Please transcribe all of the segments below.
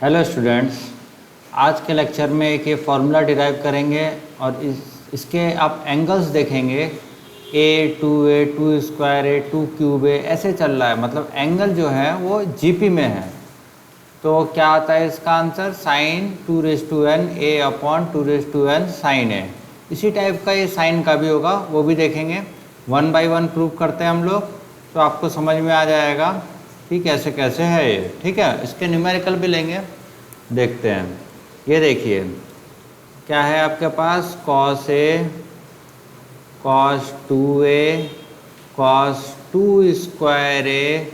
Hello students, आज के lecture में एक ये फार्मूला डिराइव करेंगे और इसके आप एंगल्स देखेंगे। a 2 square a 2 cube a ऐसे चल रहा है, मतलब एंगल जो है वो जीपी में है। तो क्या आता है इसका answer? Sine 2n a upon 2n sine a। इसी टाइप का ये साइन का भी होगा, वो भी देखेंगे। 1 बाई 1 प्रूव करते हैं हम लोग, तो आपको समझ में आ जाएगा कि कैसे कैसे है ये। ठीक है, इसके न्यूमेरिकल भी लेंगे, देखते हैं। ये देखिए क्या है आपके पास, cos a cos 2a cos 2 square a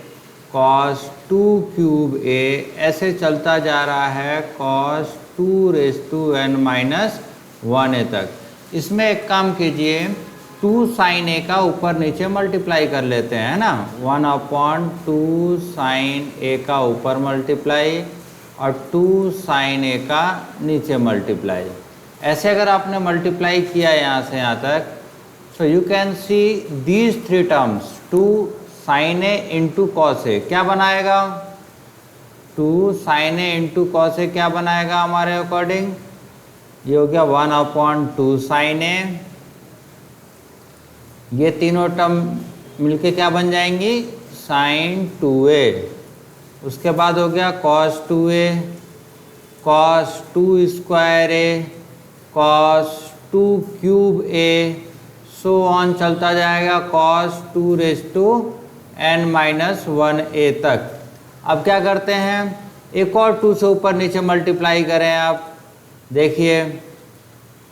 cos 2 cube a ऐसे चलता जा रहा है कॉस 2n माइनस 1a तक। इसमें एक काम कीजिए, 2 साइन a का ऊपर नीचे मल्टीप्लाई कर लेते हैं, है ना। 1 अपॉन 2 साइन a का ऊपर मल्टीप्लाई और 2 साइन a का नीचे मल्टीप्लाई। ऐसे अगर आपने मल्टीप्लाई किया यहाँ से यहाँ तक, so you can see these 3 terms, 2 sine a into cos a क्या बनाएगा? 2 sine a into cos a क्या बनाएगा हमारे अकॉर्डिंग? ये हो गया 1 अपॉन 2 साइन a। ये तीनों टर्म मिलके क्या बन जाएंगी? Sign 2a। उसके बाद हो गया cos 2a cos 2 square a cos 2 cube a, so on चलता जाएगा कॉस 2n माइनस 1a तक। अब क्या करते हैं, एक और 2 से ऊपर नीचे मल्टीप्लाई करें। आप देखिए,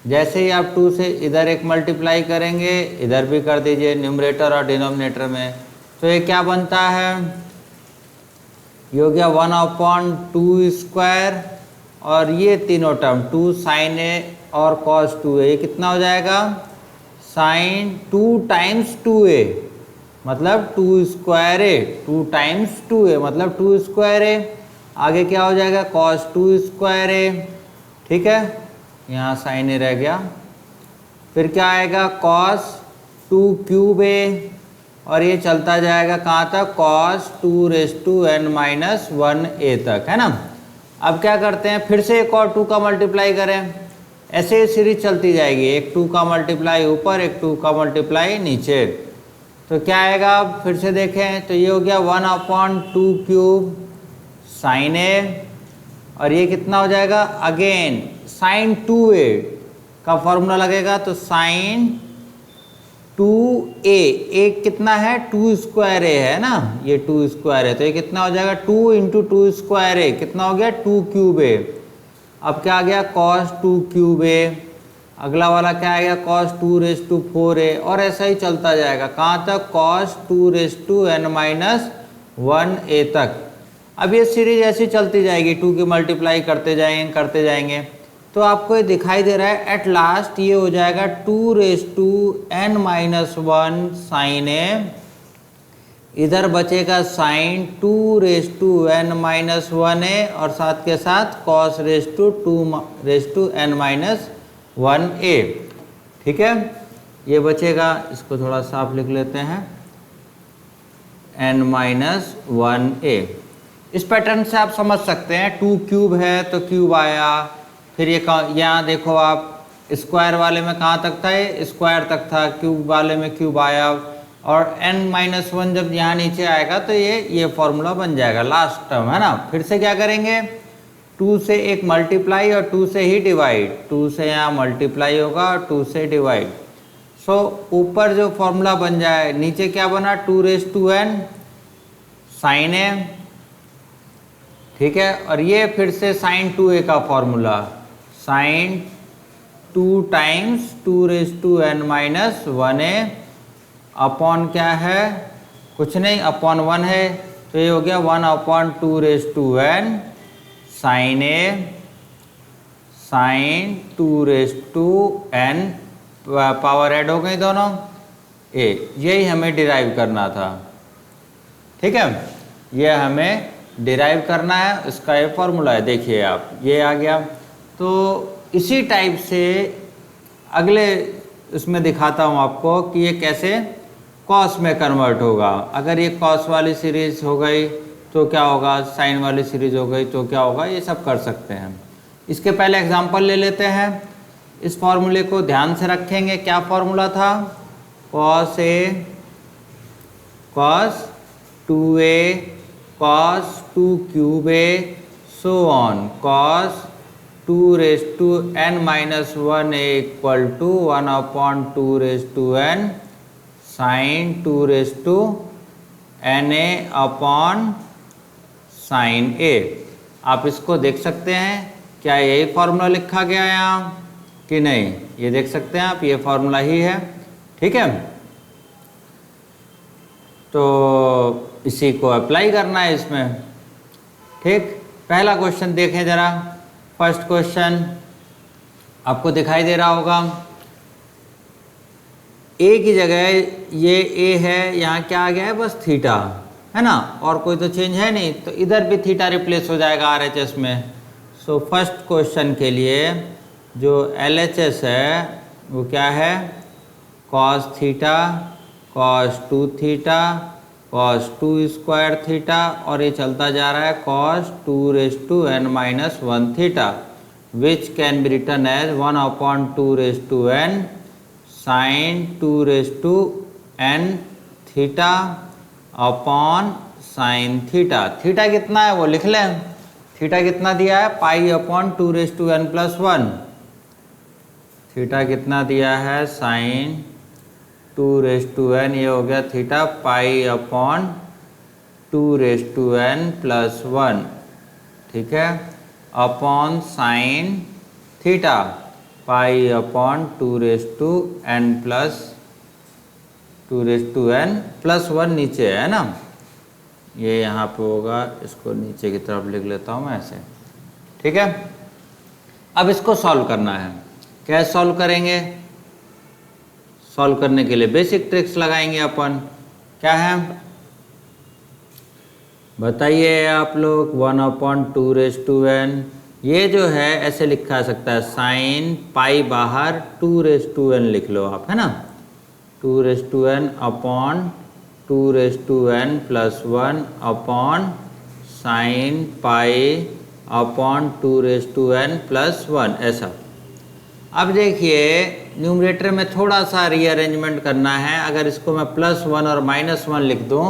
जैसे ही आप 2 से इधर एक मल्टीप्लाई करेंगे, इधर भी कर दीजिए न्यूमरेटर और डिनोमिनेटर में, तो ये क्या बनता है? ये हो गया 1 अपॉन 2 स्क्वायर और ये तीनों टर्म 2 साइन a और कॉस 2a, ये कितना हो जाएगा? साइन 2 टाइम्स 2a मतलब 2 स्क्वायर a, 2 टाइम्स 2a मतलब 2 स्क्वायर a। आगे क्या हो जाएगा? Cos 2 square a। ठीक है, यहाँ साइन a रह गया। फिर क्या आएगा? कॉस 2 क्यूब a और ये चलता जाएगा कहाँ तक? कॉस 2n माइनस 1a तक, है ना। अब क्या करते हैं, फिर से एक और 2 का मल्टीप्लाई करें। ऐसे ही सीरीज चलती जाएगी, एक 2 का मल्टीप्लाई ऊपर, एक 2 का मल्टीप्लाई नीचे। तो क्या आएगा? अब फिर से देखें तो ये हो गया 1 अपॉन 2 क्यूब साइन a और ये कितना हो जाएगा? अगेन साइन 2a का फॉर्मूला लगेगा, तो साइन 2a, एक कितना है? 2 स्क्वायर a है ना, ये 2 स्क्वायर है, तो ये कितना हो जाएगा? 2 इंटू 2 स्क्वायर a कितना हो गया? 2 क्यूब a। अब क्या आ गया? Cos 2 cube a। अगला वाला क्या आएगा? कॉस 2 4a और ऐसा ही चलता जाएगा कहाँ तक? कॉस 2n माइनस 1a तक। अब ये सीरीज ऐसी चलती जाएगी, 2 की मल्टीप्लाई करते जाएंगे। तो आपको ये दिखाई दे रहा है एट लास्ट ये हो जाएगा 2n माइनस 1 साइन a। इधर बचेगा साइन 2n माइनस 1a और साथ के साथ कॉस 2n माइनस 1a। ठीक है, ये बचेगा, इसको थोड़ा साफ लिख लेते हैं, n माइनस 1a। इस पैटर्न से आप समझ सकते हैं, 2 क्यूब है तो क्यूब आया। फिर ये यहाँ देखो आप, स्क्वायर वाले में कहाँ तक था? ये स्क्वायर तक था, क्यूब वाले में क्यूब आया, और n माइनस 1 जब यहाँ नीचे आएगा तो ये फॉर्मूला बन जाएगा, लास्ट टर्म, है ना। फिर से क्या करेंगे? 2 से एक मल्टीप्लाई और 2 से ही डिवाइड, 2 से यहाँ मल्टीप्लाई होगा और 2 से डिवाइड। सो ऊपर जो फॉर्मूला बन जाए, नीचे क्या बना? 2n sine a। ठीक है, और ये फिर से साइन 2a का formula, sine 2 times 2n minus 1a upon क्या है? कुछ नहीं, अपॉन 1 है, तो ये हो गया 1 upon 2n sine a sine 2n, power add हो गई दोनों a। यही हमें डिराइव करना था। ठीक है, ये हमें डिराइव करना है, इसका ये फॉर्मूला है। देखिए आप, ये आ गया। तो इसी टाइप से अगले इसमें दिखाता हूँ आपको कि ये कैसे कॉस में कन्वर्ट होगा। अगर ये कॉस वाली सीरीज हो गई, तो क्या होगा, साइन वाली सीरीज हो गई तो क्या होगा, ये सब कर सकते हैं। इसके पहले एग्जांपल ले लेते हैं। इस फॉर्मूले को ध्यान से रखेंगे। क्या फॉर्मूला था, cos A cos 2A cos 2 cube A so on cos 2 raised to n minus 1 A equal to 1 upon 2 raised to n sin 2 raised to n A upon sin A। आप इसको देख सकते हैं, क्या यही फॉर्मूला लिखा गया है यहाँ कि नहीं, ये देख सकते हैं आप, ये फॉर्मूला ही है। ठीक है, तो इसी को अप्लाई करना है इसमें। ठीक, पहला क्वेश्चन देखें जरा। फर्स्ट क्वेश्चन आपको दिखाई दे रहा होगा, ए की जगह ये ए है, यहाँ क्या आ गया है, बस थीटा है ना, और कोई तो चेंज है नहीं, तो इधर भी थीटा रिप्लेस हो जाएगा RHS में। सो फर्स्ट क्वेश्चन के लिए जो LHS है वो क्या है, cos theta cos 2 theta cos 2 square theta, और ये चलता जा रहा है cos 2 raised to n minus 1 theta, which can be written as 1 upon 2 raised to n sin 2 raised to n theta upon sine theta. Theta कितना है वो लिख लें, थीटा कितना दिया है, pi upon 2 raise to n plus 1। Theta कितना दिया है, साइन 2 रेज टू n, ये हो गया theta pi upon 2 raise to n plus 1। ठीक है, upon sine theta pi upon 2 raise to n plus 2 raise to n plus 1 नीचे है ना, ये यहाँ पे होगा, इसको नीचे की तरफ लिख लेता हूँ मैं ऐसे। ठीक है, अब इसको सॉल्व करना है। कैसे सॉल्व करेंगे, सॉल्व करने के लिए बेसिक ट्रिक्स लगाएंगे अपन। क्या है बताइए आप लोग, 1 अपॉन 2 रेज टू n, ये जो है ऐसे लिखा जा सकता है, साइन पाई बाहर 2 रेज टू n लिख लो आप, है ना, 2 raise to n upon 2 raise to n plus 1 upon sine pi upon 2 raise to n plus 1, ऐसा। अब देखिए न्यूमरेटर में थोड़ा सा रीअरेंजमेंट करना है। अगर इसको मैं +1 और -1 लिख दूँ,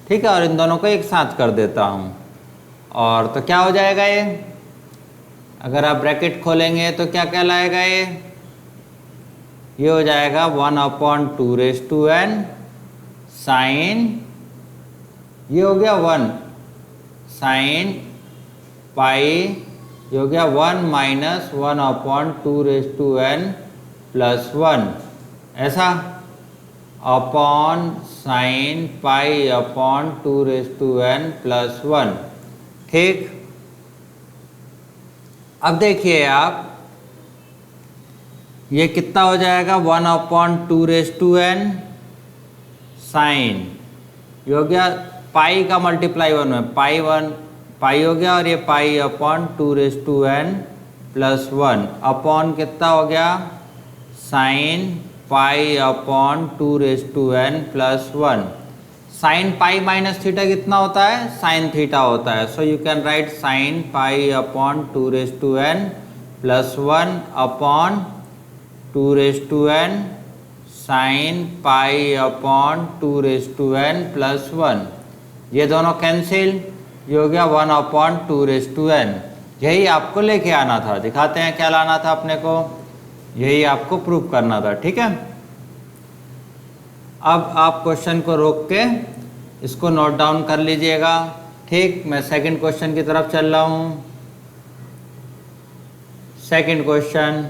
ठीक है, और इन दोनों को एक साथ कर देता हूँ, और तो क्या हो जाएगा ये, अगर आप ब्रैकेट खोलेंगे तो क्या कहलाएगा ये हो जाएगा 1 upon 2 raise to n sine, ये हो गया 1 साइन पाई, ये हो गया 1 minus 1 upon 2 raise to n plus 1, ऐसा, upon sine pi upon 2 raise to n plus 1। ठीक, अब देखिए आप, ये कितना हो जाएगा, 1 upon 2 raise to n sine, ये हो गया पाई का मल्टीप्लाई 1 में, पाई 1 पाई हो गया, और ये pi upon 2 raise to n plus 1, upon कितना हो गया, sine pi upon 2 raise to n plus 1। Sine pi minus theta कितना होता है, साइन थीटा होता है। So you can write sine pi upon 2 raise to n plus 1 upon 2 raise to n sine pi upon 2 raise to n plus 1। ये दोनों cancel, ये हो गया 1 अपॉन 2 रेज टू n। यही आपको लेके आना था, दिखाते हैं क्या लाना था अपने को, यही आपको प्रूव करना था। ठीक है, अब आप क्वेश्चन को रोक के इसको नोट डाउन कर लीजिएगा। ठीक, मैं सेकंड क्वेश्चन की तरफ चल रहा हूँ। सेकंड क्वेश्चन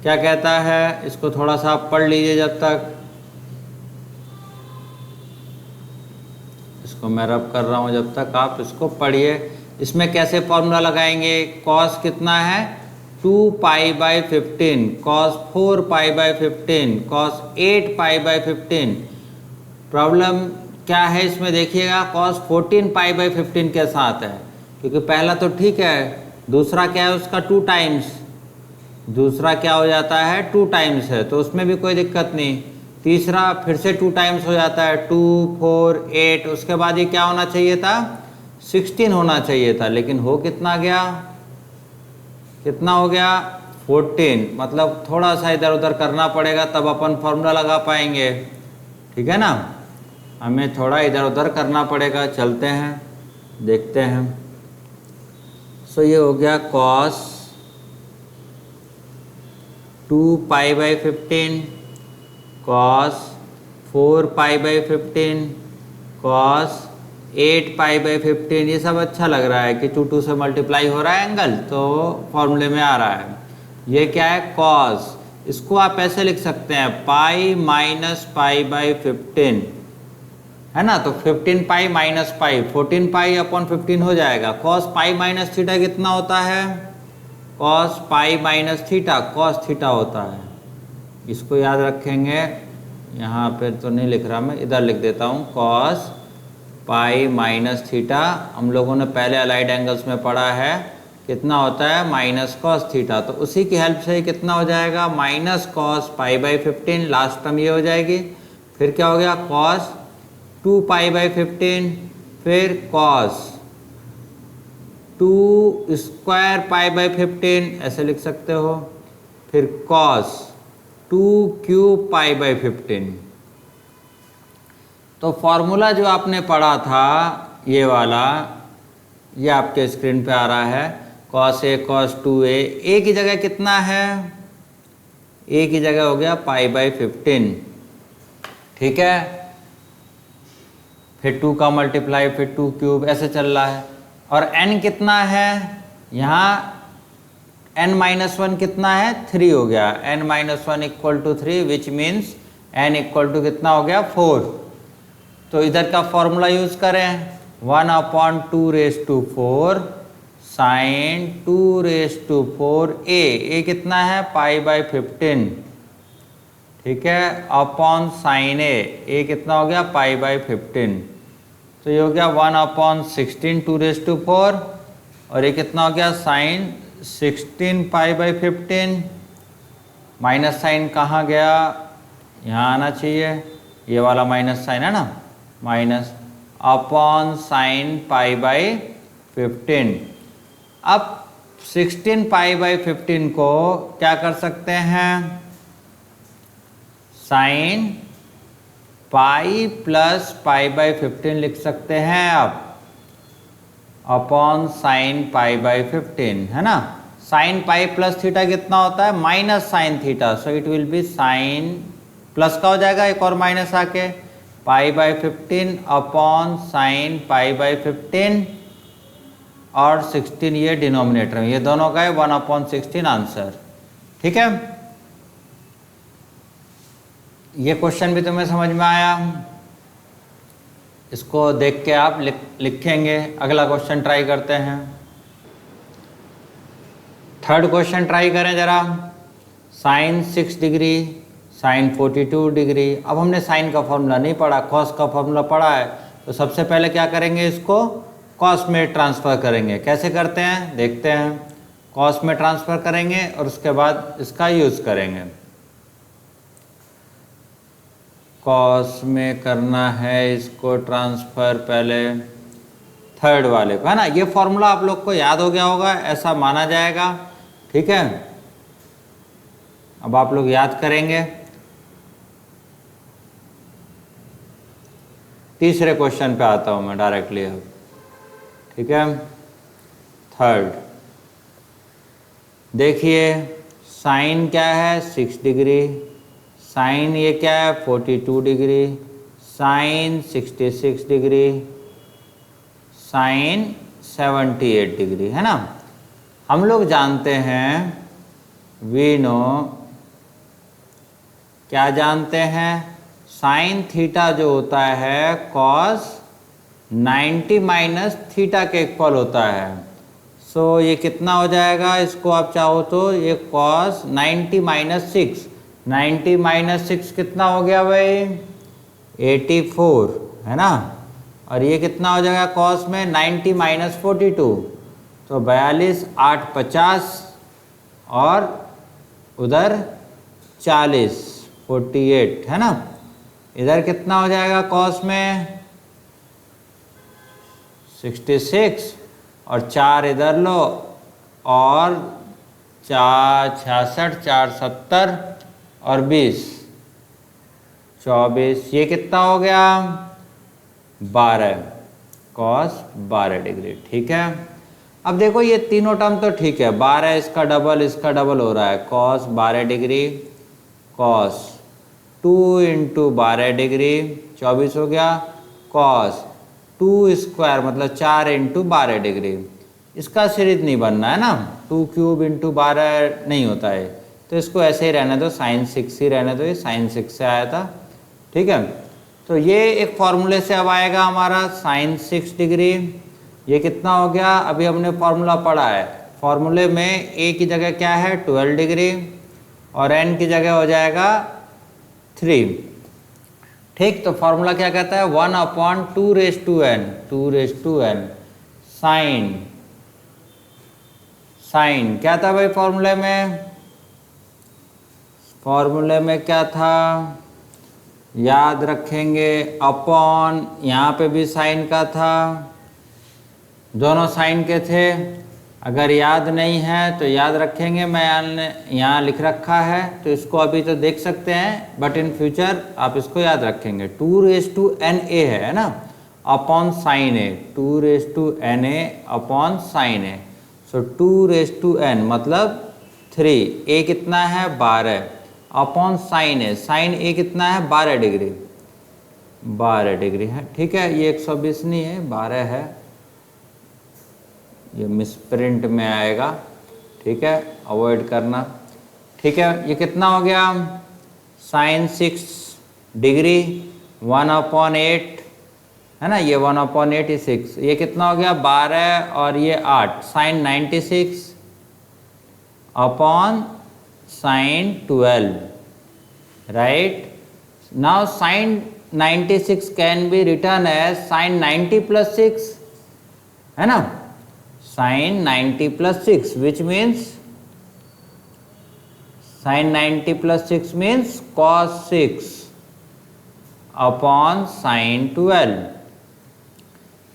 क्या कहता है, इसको थोड़ा सा आप पढ़ लीजिए जब तक, इसको मैं रब कर रहा हूँ जब तक आप इसको पढ़िए। इसमें कैसे फॉर्मूला लगाएंगे, कॉस कितना है 2 पाई by 15, cos 4 pi by 15, cos 8 pi by 15। Problem क्या है इसमें देखिएगा, कॉस 14 पाई बाई 15 के साथ है, क्योंकि पहला तो ठीक है, दूसरा क्या है उसका 2 टाइम्स, दूसरा क्या हो जाता है 2 टाइम्स है, तो उसमें भी कोई दिक्कत नहीं। तीसरा फिर से 2 टाइम्स हो जाता है, 2 4 8, उसके बाद ये क्या होना चाहिए था 16 होना चाहिए था, लेकिन हो कितना गया, कितना हो गया 14। मतलब थोड़ा सा इधर उधर करना पड़ेगा तब अपन फॉर्मूला लगा पाएंगे, ठीक है ना। हमें थोड़ा इधर उधर करना पड़ेगा, चलते हैं देखते हैं। सो ये हो गया cos 2 pi by 15, cos 4 pi by 15, cos 8 pi by 15। ये सब अच्छा लग रहा है कि 2 से मल्टीप्लाई हो रहा है एंगल, तो फॉर्मूले में आ रहा है। ये क्या है cos, इसको आप ऐसे लिख सकते हैं पाई माइनस पाई बाई 15, है ना। तो 15 pi minus pi 14 pi upon 15 हो जाएगा। cos पाई माइनस थीटा कितना होता है, cos पाई माइनस थीटा cos थीटा होता है। इसको याद रखेंगे, यहाँ पे तो नहीं लिख रहा मैं, इधर लिख देता हूँ cos पाई माइनस थीटा। हम लोगों ने पहले अलाइड एंगल्स में पढ़ा है कितना होता है माइनस कॉस थीटा, तो उसी की हेल्प से कितना हो जाएगा minus cos pi by 15, last term ये हो जाएगी। फिर क्या हो गया cos 2 पाई बाई 15, फिर cos 2 स्क्वायर पाई बाई 15 ऐसे लिख सकते हो, फिर cos 2 क्यूब पाई बाई 15। तो फॉर्मूला जो आपने पढ़ा था ये वाला, ये आपके स्क्रीन पे आ रहा है cos a cos 2a। a की जगह कितना है, a की जगह हो गया पाई बाई 15, ठीक है। फिर 2 का मल्टीप्लाई, फिर 2 क्यूब, ऐसे चल रहा है। और n कितना है, यहाँ n माइनस 1 कितना है 3 हो गया, n minus 1 equal to 3, which means n equal to कितना हो गया 4। तो इधर का फॉर्मूला यूज करें 1/2 raise to 4 sine 2 raise to 4 a कितना है पाई बाई 15, ठीक है, अपॉन साइन a कितना हो गया पाई बाई 15। तो ये हो गया 1/16 2 रेज टू 4, और ये कितना हो गया sine 16 pi by 15। Minus sine कहाँ गया, यहाँ आना चाहिए, ये वाला माइनस साइन है ना, minus upon sine pi by 15। अब 16 पाई बाई 15 को क्या कर सकते हैं, sine pi plus pi by 15 लिख सकते हैं आप, अपॉन साइन पाई बाई 15, है ना। साइन पाई प्लस थीटा कितना होता है minus sine theta, so it will be sine plus का हो जाएगा एक और माइनस आके, pi by 15 upon sine pi by 15, और 16 ये डिनोमिनेटर में, ये दोनों का है 1/16 आंसर, ठीक है। ये क्वेश्चन भी तुम्हें समझ में आया, इसको देख के आप लिखेंगे। अगला क्वेश्चन ट्राई करते हैं, थर्ड क्वेश्चन ट्राई करें जरा। Sine 6 degree sine 42 degree. अब हमने साइन का फॉर्मूला नहीं पढ़ा, कॉस का फॉर्मूला पढ़ा है, तो सबसे पहले क्या करेंगे, इसको कॉस में ट्रांसफ़र करेंगे। कैसे करते हैं देखते हैं, कॉस में ट्रांसफ़र करेंगे और उसके बाद इसका यूज़ करेंगे। कॉस में करना है इसको ट्रांसफ़र पहले थर्ड वाले को, है ना। ये फॉर्मूला आप लोग को याद हो गया होगा, ऐसा माना जाएगा, ठीक है। अब आप लोग याद करेंगे। तीसरे क्वेश्चन पे आता हूँ मैं डायरेक्टली अब, ठीक है। थर्ड देखिए, साइन क्या है 6 डिग्री, साइन ये क्या है 42 degree, sine 66 degree, sine 78 degree, है ना। हम लोग जानते हैं, वी नो, क्या जानते हैं, साइन थीटा जो होता है कॉस 90 माइनस थीटा के इक्वल होता है। सो ये कितना हो जाएगा, इसको आप चाहो तो ये कॉस 90 माइनस 6, 90 माइनस 6 कितना हो गया भाई 84, है ना। और ये कितना हो जाएगा कॉस में 90 माइनस 42, तो 42 8 50, और उधर 40 48, है ना। इधर कितना हो जाएगा कॉस में 66 और 4 इधर लो और 4 66 4 70 और 20 24, ये कितना हो गया 12 cos 12 डिग्री। ठीक है, अब देखो ये तीनों टर्म तो ठीक है, 12 इसका डबल हो रहा है cos 12 degree cos 2 into 12 degree 24 हो गया cos 2 स्क्वायर मतलब 4 इंटू 12 डिग्री। इसका सीरीज नहीं बनना है ना, 2 क्यूब इंटू 12 नहीं होता है, तो इसको ऐसे ही रहने दो, sin 6 ही रहने दो, ये sin 6 से आया था। ठीक है, तो ये एक फॉर्मूले से अब आएगा हमारा sin 6 डिग्री। ये कितना हो गया, अभी हमने फॉर्मूला पढ़ा है, फॉर्मूले में a की जगह क्या है 12 डिग्री और n की जगह हो जाएगा 3। ठीक, तो फॉर्मूला क्या कहता है 1/2 रेज़ टू n साइन क्या था भाई फॉर्मूले में क्या था, याद रखेंगे अपॉन, यहाँ पे भी साइन का था, दोनों साइन के थे। अगर याद नहीं है तो याद रखेंगे, मैं यहाँ लिख रखा है तो इसको अभी तो देख सकते हैं, बट इन फ्यूचर आप इसको याद रखेंगे। 2⁴ है ना, अपॉन साइन ए, 2⁴ अपॉन साइन ए। सो 2⁴ मतलब 3, ए कितना है 12 अपॉन साइन ए कितना है 12 डिग्री है। ठीक है, ये 120 नहीं है 12 है, ये मिसप्रिंट में आएगा। ठीक है, अवॉइड करना। ठीक है, ये कितना हो गया sin 6 डिग्री 1/8 है ना, ये 1/8 ही 6, ये कितना हो गया 12 और ये 8 sin 96 upon sin 12, right. Now sin 96 can be written as sin 90 + 6 है ना, sin 90 + 6 which means sin 90 + 6 means cos 6 upon sin 12।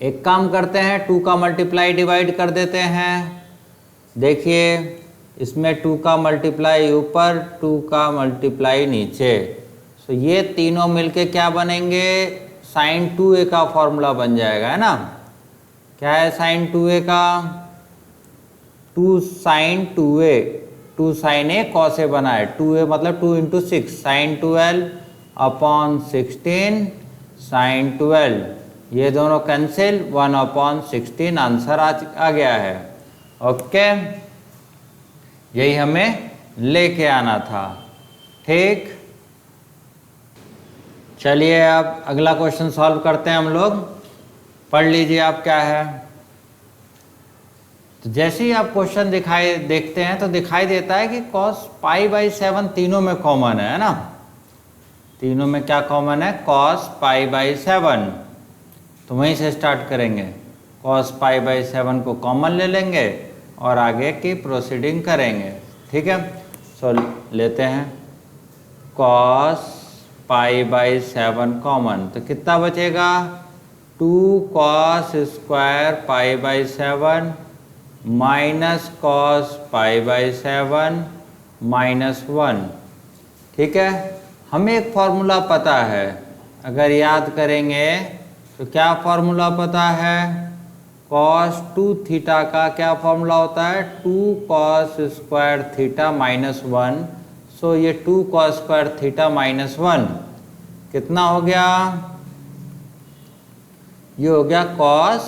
एक काम करते हैं, 2 का मल्टीप्लाई डिवाइड कर देते हैं। देखिए इसमें 2 का मल्टीप्लाई ऊपर 2 का मल्टीप्लाई नीचे, सो ये तीनों मिलके क्या बनेंगे sin 2a का फॉर्मूला बन जाएगा, है ना। क्या है sin 2a का, 2 sin 2a, 2 sin a cos a बना है, 2a मतलब 2 × 6 sin 12 अपॉन 16 sin 12, ये दोनों कैंसिल 1/16 आंसर आ गया है। ओके, यही हमें लेके आना था। ठीक, चलिए अब अगला क्वेश्चन सॉल्व करते हैं हम लोग। पढ़ लीजिए आप क्या है। तो जैसे ही आप क्वेश्चन देखते हैं तो दिखाई देता है कि cos π/7 तीनों में कॉमन है ना, तीनों में क्या कॉमन है cos π/7। तो वहीं से स्टार्ट करेंगे, cos π/7 को कॉमन ले लेंगे और आगे की प्रोसीडिंग करेंगे। ठीक है, सो लेते हैं cos π/7 कॉमन, तो कितना बचेगा 2 cos स्क्वायर π/7 माइनस cos π/7 -1। ठीक है, हमें एक फॉर्मूला पता है, अगर याद करेंगे तो क्या फॉर्मूला पता है, cos 2θ का क्या फॉर्मूला होता है 2 cos स्क्वायर थीटा -1। सो ये 2 cos स्क्वायर थीटा -1 कितना हो गया, ये हो गया cos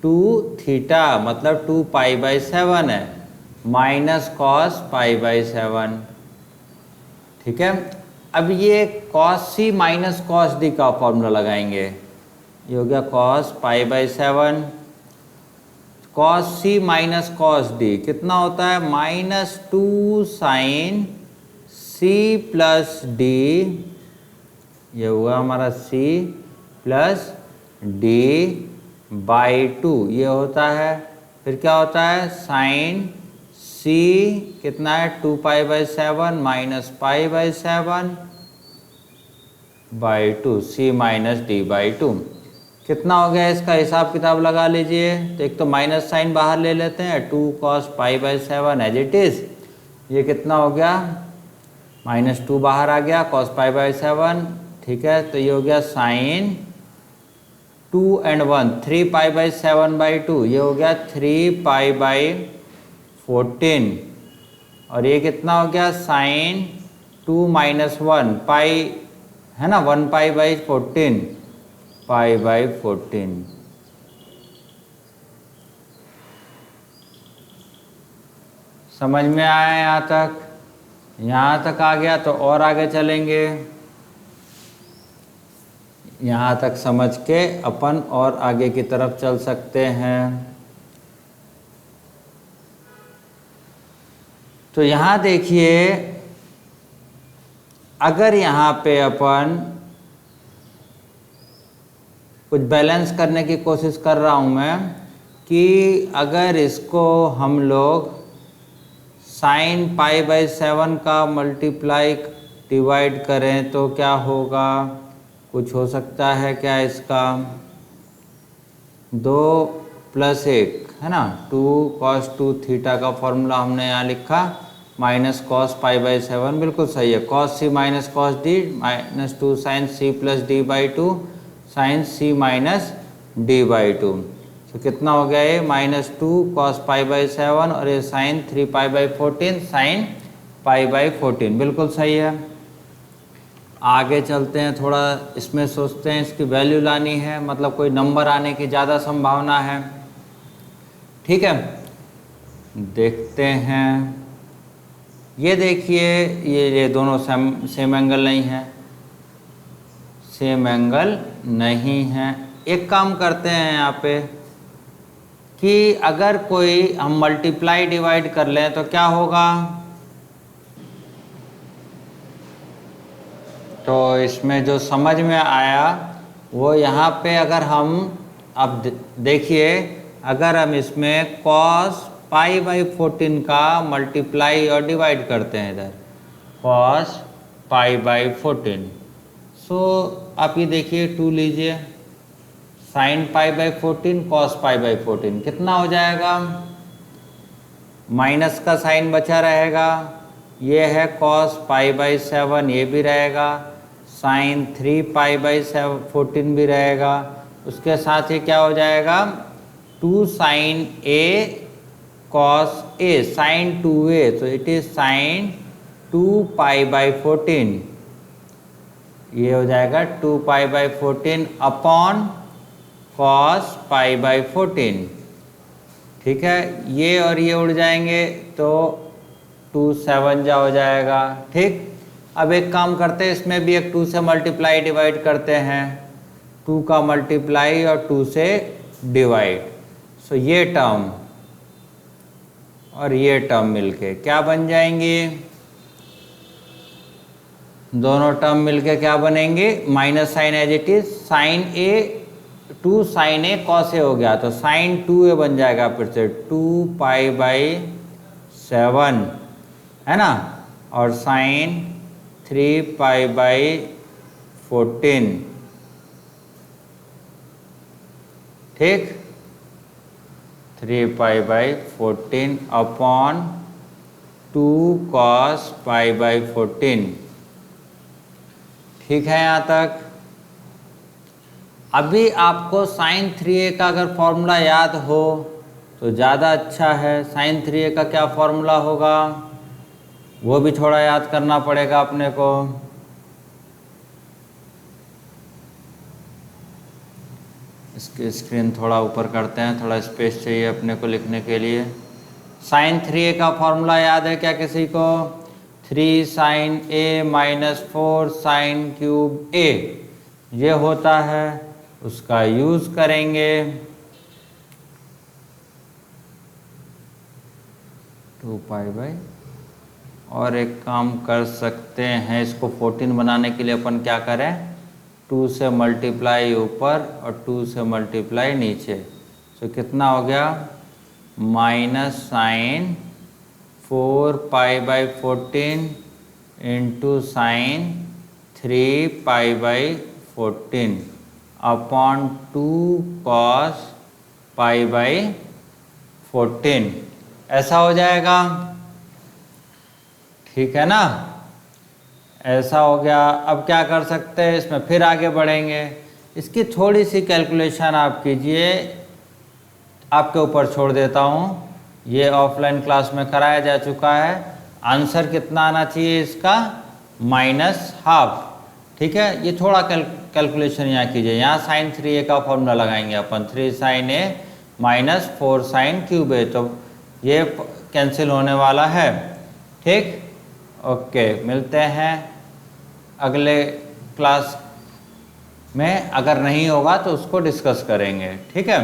2θ मतलब 2 π/7 है माइनस cos π/7। ठीक है, अब ये cos c minus cos d का फॉर्मूला लगाएंगे, ये हो गया cos π/7, cos c minus cos d कितना होता है -2 sin c प्लस d, ये हुआ हमारा c प्लस d/2, ये होता है। फिर क्या होता है sin c कितना है 2 π/7 माइनस π/7/2 c माइनस d/2। कितना हो गया इसका हिसाब किताब लगा लीजिए। तो एक तो माइनस साइन बाहर ले लेते हैं, 2 cos π/7 एज इट इज़। ये कितना हो गया, -2 बाहर आ गया, cos π/7, ठीक है। तो ये हो गया साइन 2 and 1, 3 π/7/2, ये हो गया 3 π/14। और ये कितना हो गया साइन 2 - 1 पाई, है ना, 1 π/14, π/14। समझ में आया यहाँ तक? यहाँ तक आ गया तो और आगे चलेंगे। यहाँ तक समझ के अपन और आगे की तरफ चल सकते हैं। तो यहाँ देखिए, अगर यहाँ पे अपन कुछ बैलेंस करने की कोशिश कर रहा हूँ मैं, कि अगर इसको हम लोग साइन π/7 का मल्टीप्लाई डिवाइड करें तो क्या होगा, कुछ हो सकता है क्या इसका, 2 + 1, है ना, 2 cos 2 थीटा का फॉर्मूला हमने यहाँ लिखा, माइनस cos π/7, बिल्कुल सही है, cos c - cos d, -2 sin c + d/2 sin c - d/2। तो कितना हो गया ये, -2 cos π/7 और ये sin 3 π/14 sin π/14, बिल्कुल सही है। आगे चलते हैं, थोड़ा इसमें सोचते हैं, इसकी वैल्यू लानी है, मतलब कोई नंबर आने की ज़्यादा संभावना है, ठीक है। देखते हैं, ये देखिए, ये दोनों सेम एंगल नहीं है, सेम एंगल नहीं है। एक काम करते हैं यहाँ पे, कि अगर कोई हम मल्टीप्लाई डिवाइड कर लें तो क्या होगा, तो इसमें जो समझ में आया वो यहाँ पे, अगर हम अब देखिए, अगर हम इसमें cos π/14 का मल्टीप्लाई और डिवाइड करते हैं इधर, cos π/14, सो आप ये देखिए 2 लीजिए, sin π/14 cos π/14 कितना हो जाएगा, माइनस का साइन बचा रहेगा, ये है cos π/7, ये भी रहेगा, sin 3 π/14 भी रहेगा, उसके साथ ही क्या हो जाएगा, 2 sin a cos a, sin 2a, तो इट इज sin 2 π/14, ये हो जाएगा 2 π/14 अपॉन cos π/14, ठीक है। ये और ये उड़ जाएंगे तो 2 7 जा हो जाएगा, ठीक। अब एक काम करते हैं, इसमें भी एक 2 से मल्टीप्लाई डिवाइड करते हैं, 2 का मल्टीप्लाई और 2 से डिवाइड, सो ये टर्म और ये टर्म मिलके क्या बन जाएंगे, दोनों टर्म मिलके क्या बनेंगे, minus sine as it is, sine a 2 sin a cos a हो गया, तो sin 2a बन जाएगा फिर से 2 π/7, है ना, और sin 3 π/14, ठीक, 3 π/14 अपॉन 2 cos π/14, ठीक है यहाँ तक। अभी आपको sin 3a का अगर फॉर्मूला याद हो तो ज़्यादा अच्छा है। sin 3a का क्या फॉर्मूला होगा वो भी थोड़ा याद करना पड़ेगा अपने को। इसकी स्क्रीन थोड़ा ऊपर करते हैं, थोड़ा स्पेस चाहिए अपने को लिखने के लिए। sin 3a का फॉर्मूला याद है क्या किसी को, 3 sin a - 4 sin cube a, ये होता है, उसका यूज़ करेंगे। 2 π/, और एक काम कर सकते हैं, इसको 14 बनाने के लिए अपन क्या करें, 2 से मल्टीप्लाई ऊपर और 2 से मल्टीप्लाई नीचे, तो कितना हो गया, minus sine 4 π/14 into sine 3 π/14 upon 2 cos pi by 14, ऐसा हो जाएगा। ठीक है ना, ऐसा हो गया। अब क्या कर सकते हैं, इसमें फिर आगे बढ़ेंगे। इसकी थोड़ी सी कैलकुलेशन आप कीजिए, आपके ऊपर छोड़ देता हूँ। ये ऑफलाइन क्लास में कराया जा चुका है। आंसर कितना आना चाहिए इसका, -12। ठीक है, ये थोड़ा कैलकुलेशन यहाँ कीजिए। यहाँ sin 3a का फॉर्मूला लगाएंगे अपन, 3 sin a minus 4 sin cube a, तो ये कैंसिल होने वाला है। ठीक, ओके, मिलते हैं अगले क्लास में। अगर नहीं होगा तो उसको डिस्कस करेंगे। ठीक है।